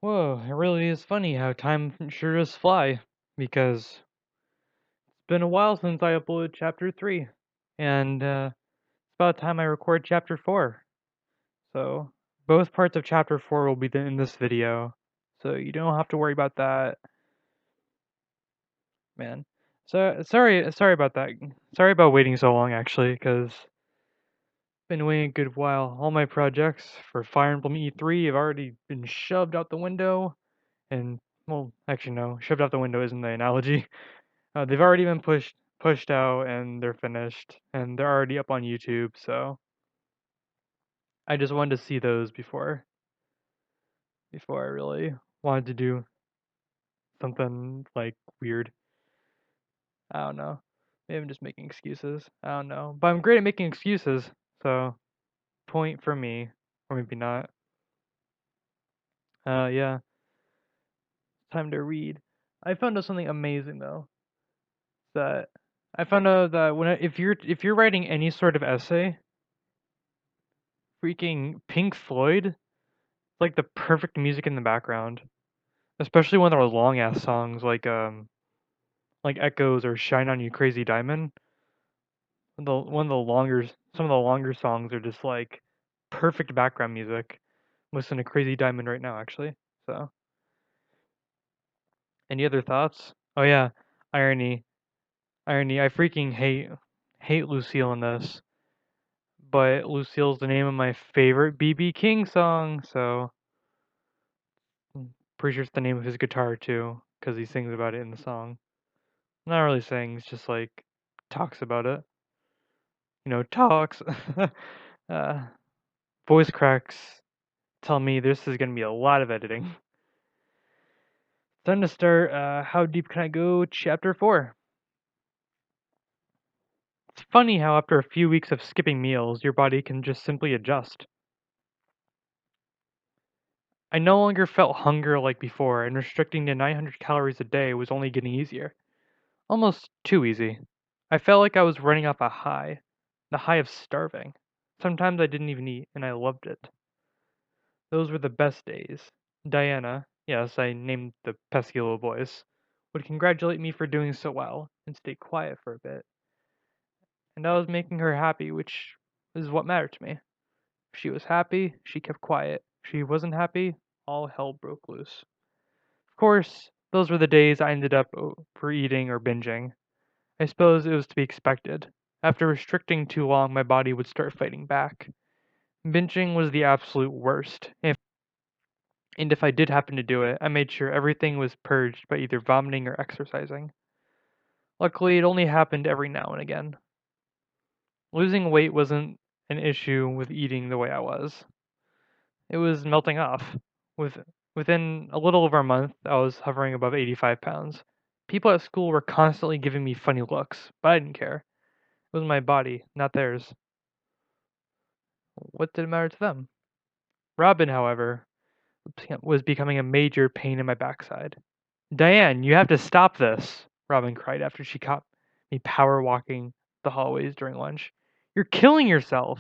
Whoa, it really is funny how time sure does fly, because it's been a while since I uploaded chapter 3, and it's about time I record chapter 4. So, both parts of chapter 4 will be in this video, so you don't have to worry about that, man. So, sorry about that. Sorry about waiting so long, actually, because been waiting a good while. All my projects for Fire Emblem E3 have already been shoved out the window, and, well, actually no, shoved out the window isn't the analogy. They've already been pushed out and they're finished and they're already up on YouTube, so I just wanted to see those before I really wanted to do something like weird. I don't know. Maybe I'm just making excuses. I don't know. But I'm great at making excuses, so point for me. Or maybe not. Yeah. Time to read. I found out something amazing though. That I found out that if you're writing any sort of essay, freaking Pink Floyd, like the perfect music in the background, especially when there are long ass songs like Echoes or Shine on You Crazy Diamond. Some of the longer songs are just like perfect background music. Listen to Crazy Diamond right now actually. So, any other thoughts? Oh yeah, irony. Irony. I freaking hate Lucille in this. But Lucille's the name of my favorite BB King song, so pretty sure it's the name of his guitar too, because he sings about it in the song. Not really sings, just like talks about it. Talks. uh, Voice cracks tell me this is gonna be a lot of editing. Time to start. How deep can I go? Chapter 4. It's funny how after a few weeks of skipping meals, your body can just simply adjust. I no longer felt hunger like before, and restricting to 900 calories a day was only getting easier. Almost too easy. I felt like I was running off a high, the high of starving. Sometimes I didn't even eat, and I loved it. Those were the best days. Diana, yes, I named the pesky little voice, would congratulate me for doing so well, and stay quiet for a bit. And I was making her happy, which is what mattered to me. If she was happy, she kept quiet. If she wasn't happy, all hell broke loose. Of course, those were the days I ended up overeating or binging. I suppose it was to be expected. After restricting too long, my body would start fighting back. Binging was the absolute worst, and if I did happen to do it, I made sure everything was purged by either vomiting or exercising. Luckily, it only happened every now and again. Losing weight wasn't an issue with eating the way I was. It was melting off. With Within a little over a month, I was hovering above 85 pounds. People at school were constantly giving me funny looks, but I didn't care. It was my body, not theirs. What did it matter to them? Robin, however, was becoming a major pain in my backside. Diane, you have to stop this, Robin cried after she caught me power walking the hallways during lunch. You're killing yourself.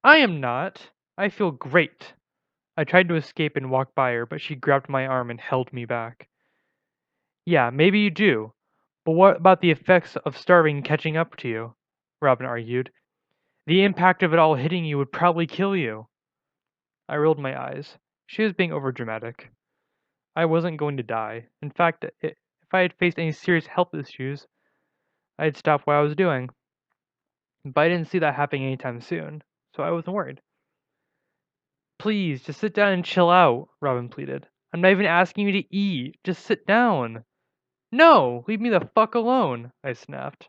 I am not. I feel great. I tried to escape and walk by her, but she grabbed my arm and held me back. Yeah, maybe you do. But what about the effects of starving catching up to you? Robin argued. The impact of it all hitting you would probably kill you. I rolled my eyes. She was being overdramatic. I wasn't going to die. In fact, if I had faced any serious health issues, I'd stop what I was doing. But I didn't see that happening anytime soon, so I wasn't worried. Please, just sit down and chill out, Robin pleaded. I'm not even asking you to eat. Just sit down. No, leave me the fuck alone, I snapped.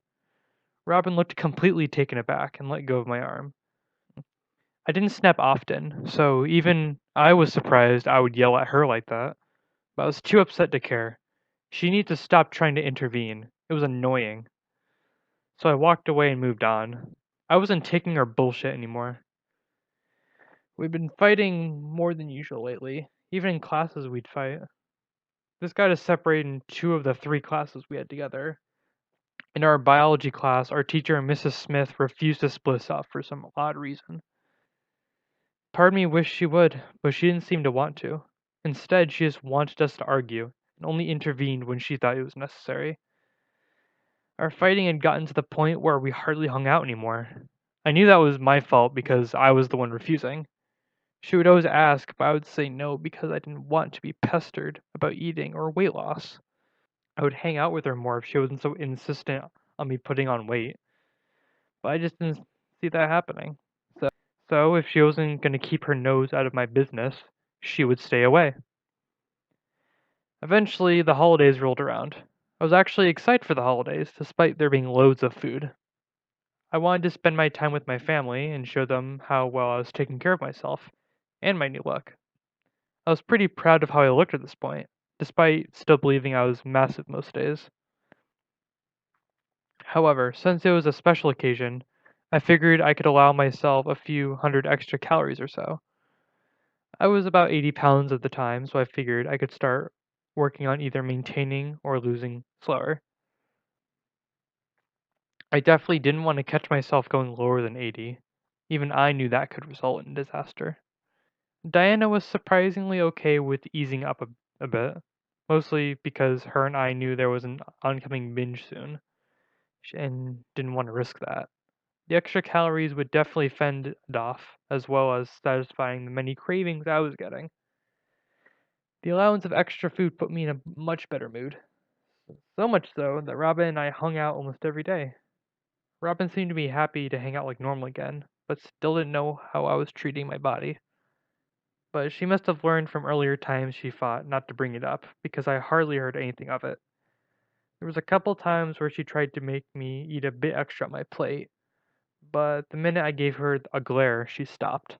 Robin looked completely taken aback and let go of my arm. I didn't snap often, so even I was surprised I would yell at her like that. But I was too upset to care. She needed to stop trying to intervene. It was annoying. So I walked away and moved on. I wasn't taking her bullshit anymore. We'd been fighting more than usual lately. Even in classes, we'd fight. This got us separated in 2 of the 3 classes we had together. In our biology class, our teacher, Mrs. Smith, refused to split us up for some odd reason. Part of me wished she would, but she didn't seem to want to. Instead, she just wanted us to argue and only intervened when she thought it was necessary. Our fighting had gotten to the point where we hardly hung out anymore. I knew that was my fault because I was the one refusing. She would always ask, but I would say no because I didn't want to be pestered about eating or weight loss. I would hang out with her more if she wasn't so insistent on me putting on weight, but I just didn't see that happening. So if she wasn't going to keep her nose out of my business, she would stay away. Eventually, the holidays rolled around. I was actually excited for the holidays, despite there being loads of food. I wanted to spend my time with my family and show them how well I was taking care of myself and my new look. I was pretty proud of how I looked at this point, despite still believing I was massive most days. However, since it was a special occasion, I figured I could allow myself a few hundred extra calories or so. I was about 80 pounds at the time, so I figured I could start working on either maintaining or losing slower. I definitely didn't want to catch myself going lower than 80. Even I knew that could result in disaster. Diana was surprisingly okay with easing up a bit, mostly because her and I knew there was an oncoming binge soon, and didn't want to risk that. The extra calories would definitely fend it off, as well as satisfying the many cravings I was getting. The allowance of extra food put me in a much better mood. So much so that Robin and I hung out almost every day. Robin seemed to be happy to hang out like normal again, but still didn't know how I was treating my body. But she must have learned from earlier times she fought not to bring it up, because I hardly heard anything of it. There was a couple times where she tried to make me eat a bit extra on my plate, but the minute I gave her a glare, she stopped.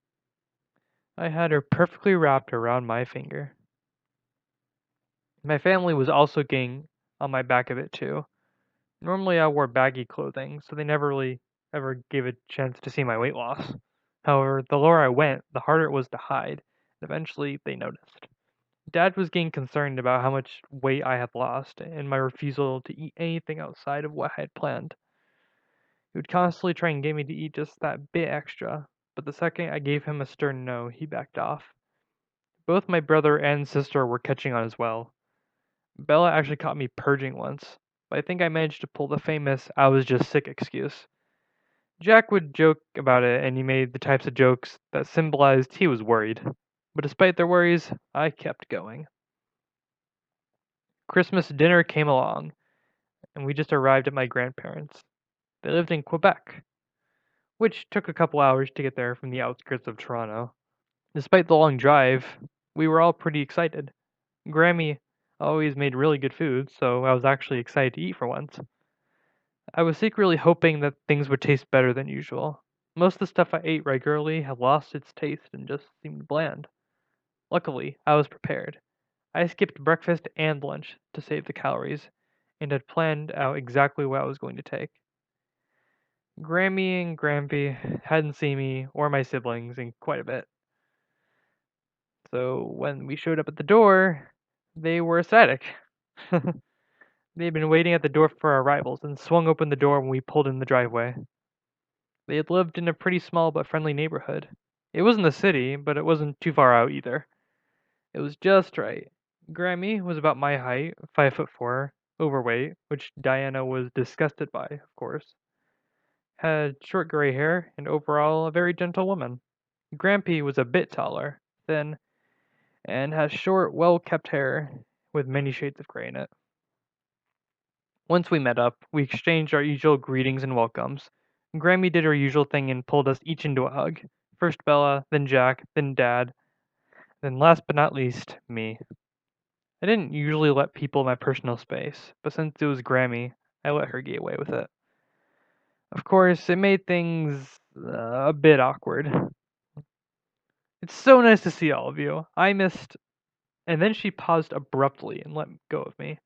I had her perfectly wrapped around my finger. My family was also getting on my back a bit too. Normally I wore baggy clothing, so they never really ever gave a chance to see my weight loss. However, the lower I went, the harder it was to hide, and eventually they noticed. Dad was getting concerned about how much weight I had lost and my refusal to eat anything outside of what I had planned. He would constantly try and get me to eat just that bit extra, but the second I gave him a stern no, he backed off. Both my brother and sister were catching on as well. Bella actually caught me purging once, but I think I managed to pull the famous "I was just sick" excuse. Jack would joke about it, and he made the types of jokes that symbolized he was worried. But despite their worries, I kept going. Christmas dinner came along, and we just arrived at my grandparents'. They lived in Quebec, which took a couple hours to get there from the outskirts of Toronto. Despite the long drive, we were all pretty excited. Grammy always made really good food, so I was actually excited to eat for once. I was secretly hoping that things would taste better than usual. Most of the stuff I ate regularly had lost its taste and just seemed bland. Luckily, I was prepared. I skipped breakfast and lunch to save the calories, and had planned out exactly what I was going to take. Grammy and Grampy hadn't seen me or my siblings in quite a bit, so when we showed up at the door, they were ecstatic. They had been waiting at the door for our arrivals and swung open the door when we pulled in the driveway. They had lived in a pretty small but friendly neighborhood. It wasn't the city, but it wasn't too far out either. It was just right. Grammy was about my height, 5'4", overweight, which Diana was disgusted by, of course. Had short gray hair, and overall a very gentle woman. Grampy was a bit taller, thin, and has short, well-kept hair with many shades of gray in it. Once we met up, we exchanged our usual greetings and welcomes. Grammy did her usual thing and pulled us each into a hug. First Bella, then Jack, then Dad, then last but not least, me. I didn't usually let people in my personal space, but since it was Grammy, I let her get away with it. Of course, it made things a bit awkward. It's so nice to see all of you. I missed. And then she paused abruptly and let go of me.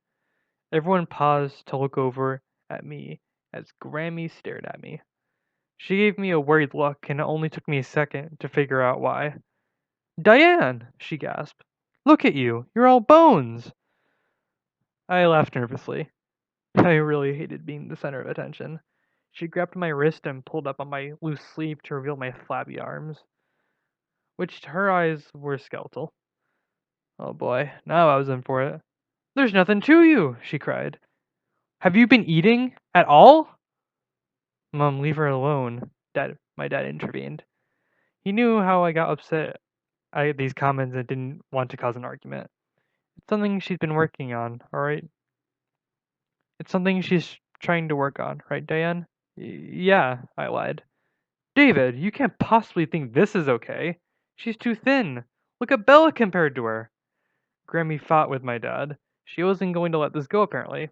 Everyone paused to look over at me as Grammy stared at me. She gave me a worried look, and it only took me a second to figure out why. "Diane!" she gasped. "Look at you! You're all bones!" I laughed nervously. I really hated being the center of attention. She grabbed my wrist and pulled up on my loose sleeve to reveal my flabby arms, which to her eyes were skeletal. Oh boy, now I was in for it. There's nothing to you, she cried. Have you been eating at all? Mom, leave her alone. My dad intervened. He knew how I got upset at these comments and didn't want to cause an argument. It's something she's been working on, alright? It's something she's trying to work on, right, Diane? Yeah, I lied. David, you can't possibly think this is okay. She's too thin. Look at Bella compared to her. Grammy fought with my dad. She wasn't going to let this go, apparently.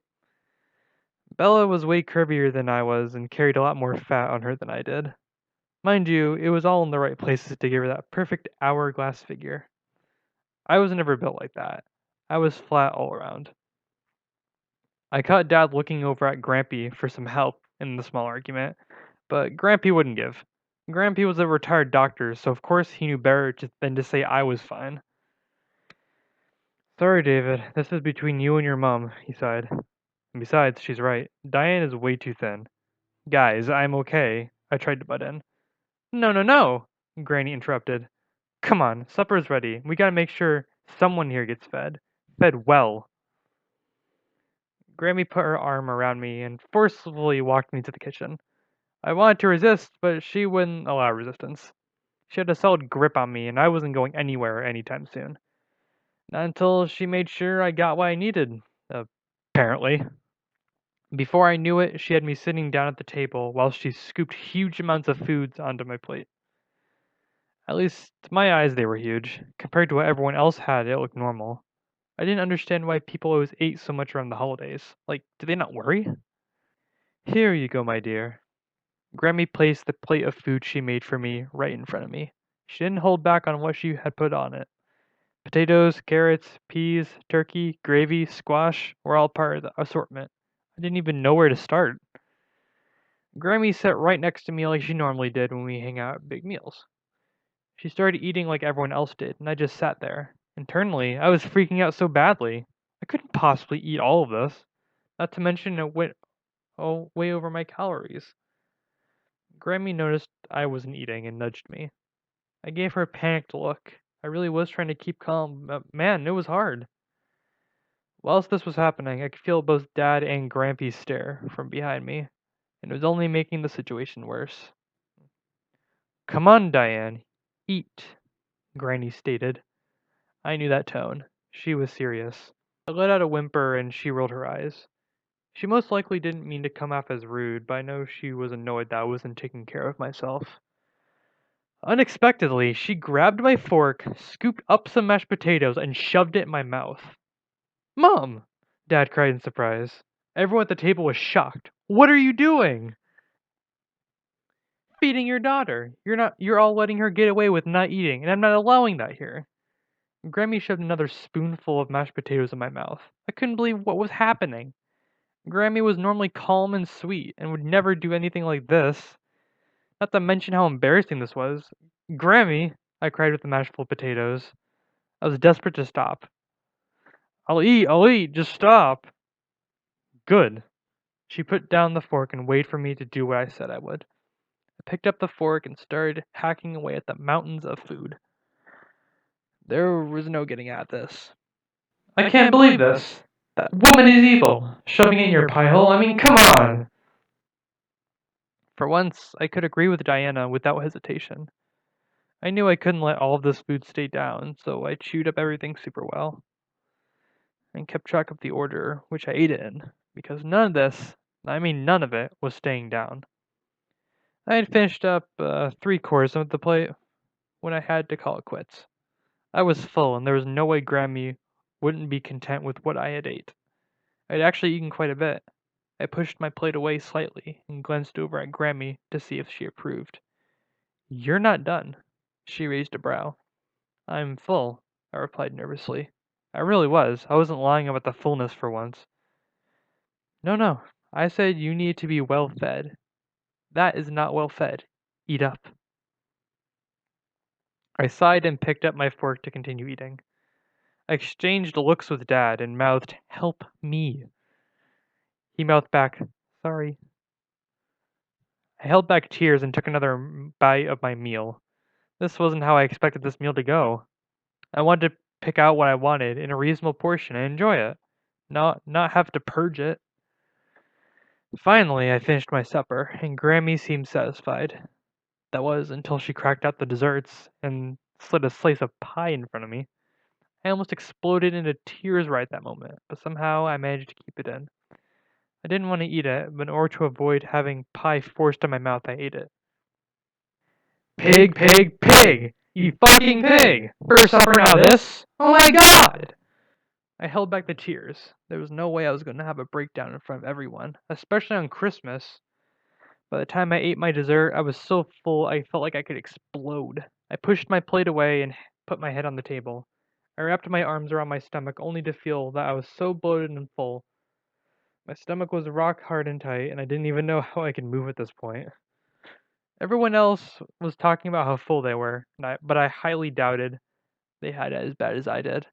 Bella was way curvier than I was and carried a lot more fat on her than I did. Mind you, it was all in the right places to give her that perfect hourglass figure. I was never built like that. I was flat all around. I caught Dad looking over at Grampy for some help in the small argument, but Grampy wouldn't give. Grampy was a retired doctor, so of course he knew better than to say I was fine. Sorry, David, this is between you and your mom, he sighed. And besides, she's right. Diane is way too thin. Guys, I'm okay. I tried to butt in. No, no, no, Granny interrupted. Come on, supper's ready. We gotta make sure someone here gets fed. Fed well. Grammy put her arm around me and forcefully walked me to the kitchen. I wanted to resist, but she wouldn't allow resistance. She had a solid grip on me, and I wasn't going anywhere anytime soon. Not until she made sure I got what I needed, apparently. Before I knew it, she had me sitting down at the table while she scooped huge amounts of foods onto my plate. At least, to my eyes, they were huge. Compared to what everyone else had, it looked normal. I didn't understand why people always ate so much around the holidays. Like, do they not worry? Here you go, my dear. Grammy placed the plate of food she made for me right in front of me. She didn't hold back on what she had put on it. Potatoes, carrots, peas, turkey, gravy, squash were all part of the assortment. I didn't even know where to start. Grammy sat right next to me like she normally did when we hang out at big meals. She started eating like everyone else did, and I just sat there. Internally, I was freaking out so badly. I couldn't possibly eat all of this. Not to mention it went way over my calories. Grammy noticed I wasn't eating and nudged me. I gave her a panicked look. I really was trying to keep calm, but man, it was hard. Whilst this was happening, I could feel both Dad and Grampy stare from behind me, and it was only making the situation worse. Come on, Diane. Eat, Granny stated. I knew that tone. She was serious. I let out a whimper and she rolled her eyes. She most likely didn't mean to come off as rude, but I know she was annoyed that I wasn't taking care of myself. Unexpectedly, she grabbed my fork, scooped up some mashed potatoes, and shoved it in my mouth. Mom! Dad cried in surprise. Everyone at the table was shocked. What are you doing? Feeding your daughter. You're all letting her get away with not eating, and I'm not allowing that here. Grammy shoved another spoonful of mashed potatoes in my mouth. I couldn't believe what was happening. Grammy was normally calm and sweet, and would never do anything like this. Not to mention how embarrassing this was. Grammy, I cried with the mashed full potatoes. I was desperate to stop. I'll eat, just stop. Good. She put down the fork and waited for me to do what I said I would. I picked up the fork and started hacking away at the mountains of food. There was no getting at this. I can't believe this. That woman is evil. Shoving it in your pie hole? I mean, come on! For once, I could agree with Diana without hesitation. I knew I couldn't let all of this food stay down, so I chewed up everything super well and kept track of the order which I ate it in, because none of this, I mean none of it, was staying down. I had finished up 3/4 of the plate when I had to call it quits. I was full, and there was no way Grammy wouldn't be content with what I had ate. I had actually eaten quite a bit. I pushed my plate away slightly and glanced over at Grammy to see if she approved. You're not done. She raised a brow. I'm full, I replied nervously. I really was. I wasn't lying about the fullness for once. No, no. I said you need to be well fed. That is not well fed. Eat up. I sighed and picked up my fork to continue eating. I exchanged looks with Dad and mouthed, "Help me." He mouthed back, "Sorry." I held back tears and took another bite of my meal. This wasn't how I expected this meal to go. I wanted to pick out what I wanted in a reasonable portion and enjoy it, not have to purge it. Finally, I finished my supper, and Grammy seemed satisfied. That was until she cracked out the desserts and slid a slice of pie in front of me. I almost exploded into tears right at that moment, but somehow I managed to keep it in. I didn't want to eat it, but in order to avoid having pie forced in my mouth, I ate it. Pig, pig, pig! You fucking pig! First supper, now this? Oh my god! I held back the tears. There was no way I was going to have a breakdown in front of everyone, especially on Christmas. By the time I ate my dessert, I was so full I felt like I could explode. I pushed my plate away and put my head on the table. I wrapped my arms around my stomach only to feel that I was so bloated and full. My stomach was rock hard and tight, and I didn't even know how I could move at this point. Everyone else was talking about how full they were, but I highly doubted they had it as bad as I did.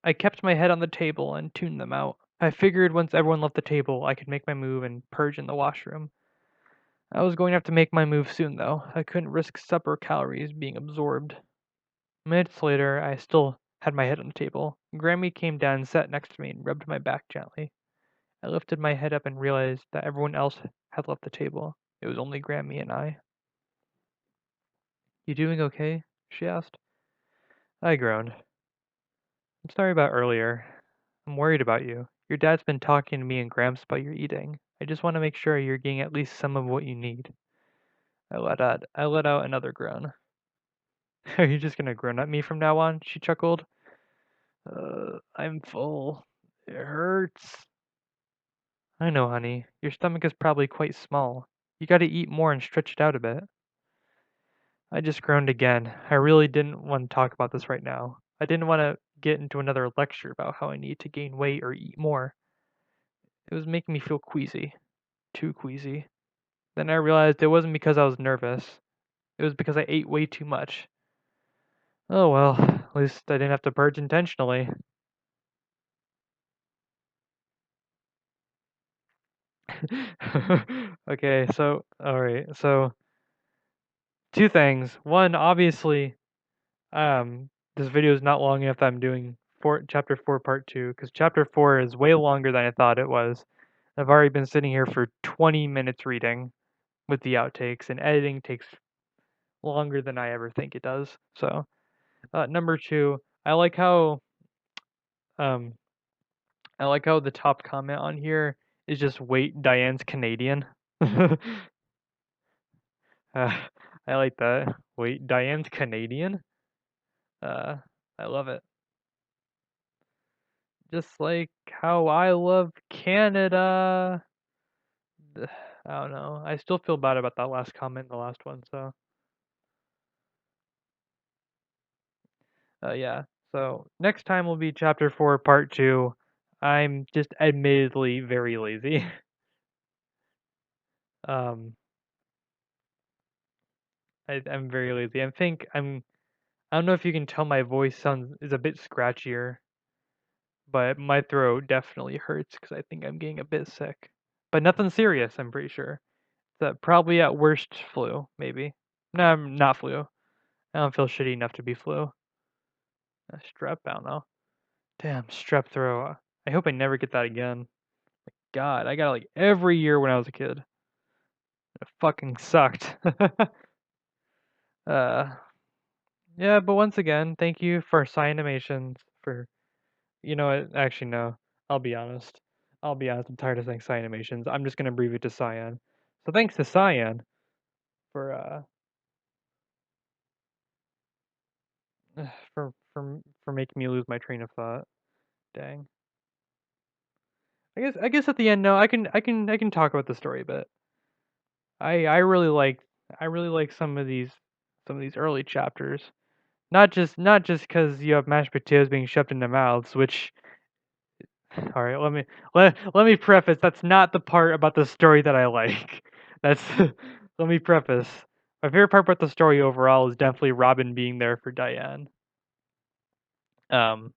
I kept my head on the table and tuned them out. I figured once everyone left the table, I could make my move and purge in the washroom. I was going to have to make my move soon, though. I couldn't risk supper calories being absorbed. Minutes later, I still had my head on the table. Grammy came down and sat next to me and rubbed my back gently. I lifted my head up and realized that everyone else had left the table. It was only Grammy and I. You doing okay? She asked. I groaned. I'm sorry about earlier. I'm worried about you. Your dad's been talking to me and Gramps about your eating. I just want to make sure you're getting at least some of what you need. I let out another groan. Are you just gonna groan at me from now on? She chuckled. I'm full. It hurts. I know, honey. Your stomach is probably quite small. You gotta eat more and stretch it out a bit. I just groaned again. I really didn't want to talk about this right now. I didn't want to get into another lecture about how I need to gain weight or eat more. It was making me feel queasy. Too queasy. Then I realized it wasn't because I was nervous. It was because I ate way too much. Oh well, at least I didn't have to purge intentionally. Okay, so, alright, so, two things. One, obviously, this video is not long enough that I'm doing chapter 4 part 2, because chapter 4 is way longer than I thought it was. I've already been sitting here for 20 minutes reading with the outtakes, and editing takes longer than I ever think it does. So, number two, um, I like how the top comment on here is just wait, Diane's Canadian. I like that. Wait, Diane's Canadian? Uh, I love it. Just like how I love Canada. I don't know. I still feel bad about that last comment in the last one, so. Yeah. So, next time will be chapter 4, part 2. I'm just admittedly very lazy. um, I'm very lazy. I don't know if you can tell my voice is a bit scratchier, but my throat definitely hurts because I think I'm getting a bit sick. But nothing serious, I'm pretty sure. That probably at worst flu, maybe. No, I'm not flu. I don't feel shitty enough to be flu. Strep, I don't know. Damn, strep throat. I hope I never get that again. God, I got it like every year when I was a kid. It fucking sucked. uh, yeah, but once again, thank you for Cyanimations for, you know what, actually no, I'll be honest. I'm tired of saying Cyanimations. I'm just gonna abbreviate to Cyan. So thanks to Cyan for for making me lose my train of thought. Dang. I guess at the end, no, I can talk about the story a bit. I really like some of these early chapters. Not just because you have mashed potatoes being shoved in their mouths, which all right, let me preface that's not the part about the story that I like. That's let me preface. My favorite part about the story overall is definitely Robin being there for Diane. Um,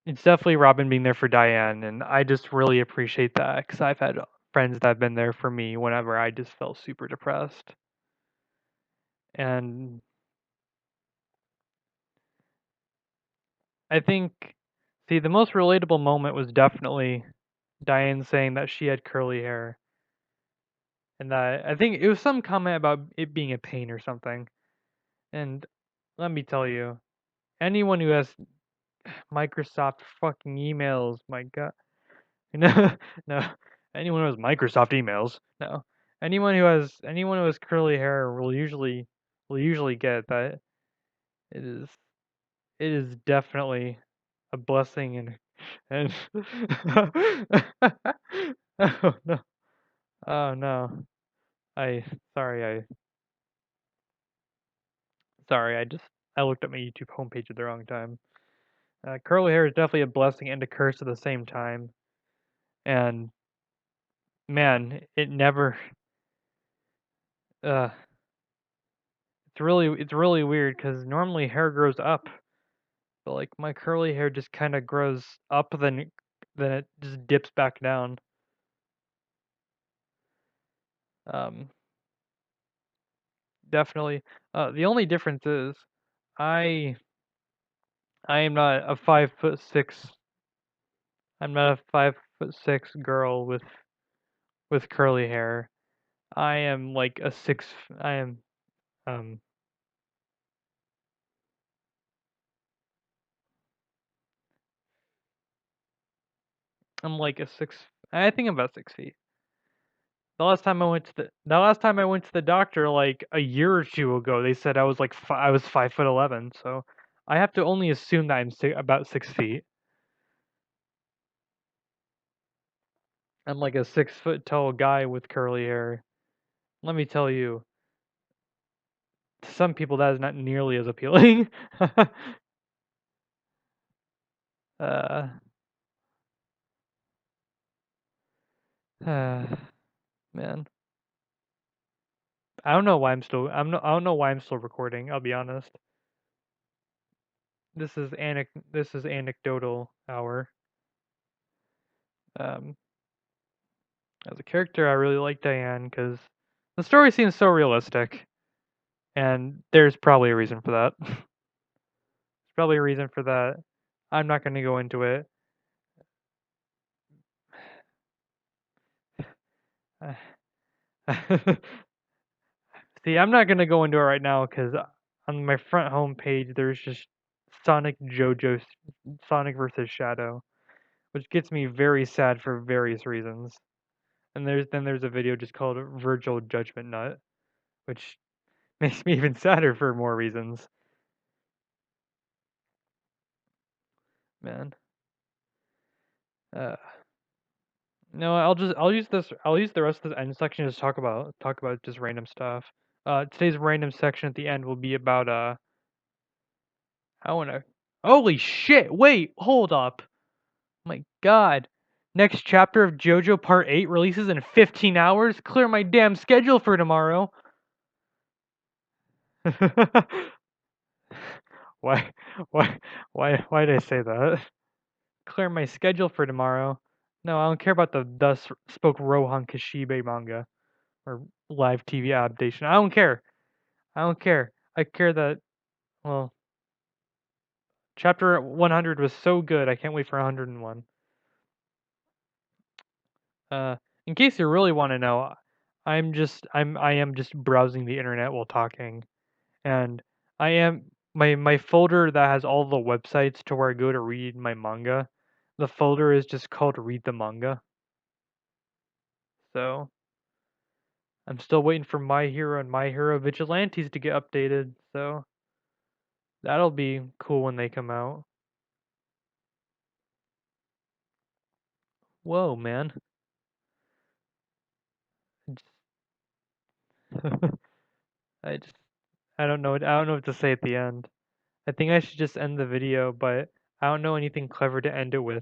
it's definitely Robin being there for Diane, and I just really appreciate that because I've had friends that have been there for me whenever I just felt super depressed. And I think, see, the most relatable moment was definitely Diane saying that she had curly hair, and that I think it was some comment about it being a pain or something. And let me tell you, anyone who has Microsoft fucking emails, my God, no, no, anyone who has Microsoft emails, no, anyone who has curly hair will usually get that it is it is definitely a blessing and oh no, oh no, I sorry I sorry I looked at my YouTube homepage at the wrong time. Curly hair is definitely a blessing and a curse at the same time, and man, it never uh it's really weird because normally hair grows up, but like my curly hair just kind of grows up, then it just dips back down. Um, definitely. The only difference is I I am not a 5'6". I'm not a 5'6" girl with curly hair. I am like a six. I am um. I'm like a six. I think I'm about 6 feet. The last time I went to the doctor like a year or two ago, they said I was like I was 5'11". So I have to only assume that I'm about 6 feet. I'm like a 6 foot tall guy with curly hair. Let me tell you, to some people that is not nearly as appealing. uh, man, I don't know why I don't know why I'm still recording. I'll be honest. This is anecdotal hour. Um, as a character, I really like Diane because the story seems so realistic, and there's probably a reason for that. There's probably a reason for that. I'm not going to go into it. See, I'm not gonna go into it right now because on my front home page there's just Sonic JoJo Sonic versus Shadow, which gets me very sad for various reasons. And there's a video just called Virgil Judgment Nut, which makes me even sadder for more reasons. Man. Uh no, I'll use the rest of the end section to just talk about just random stuff. Today's random section at the end will be about I wanna holy shit, wait, hold up. My God. Next chapter of JoJo Part 8 releases in 15 hours? Clear my damn schedule for tomorrow. why, why did I say that? Clear my schedule for tomorrow. No, I don't care about the Thus Spoke Rohan Kishibe manga or live TV adaptation. I don't care. I don't care. I care that, well, chapter 100 was so good. I can't wait for 101. Uh, in case you really want to know, I am just browsing the internet while talking, and I am my folder that has all the websites to where I go to read my manga. The folder is just called Read the Manga. So I'm still waiting for My Hero and My Hero Vigilantes to get updated. So that'll be cool when they come out. Whoa, man. I just I don't know what to say at the end. I think I should just end the video, but I don't know anything clever to end it with.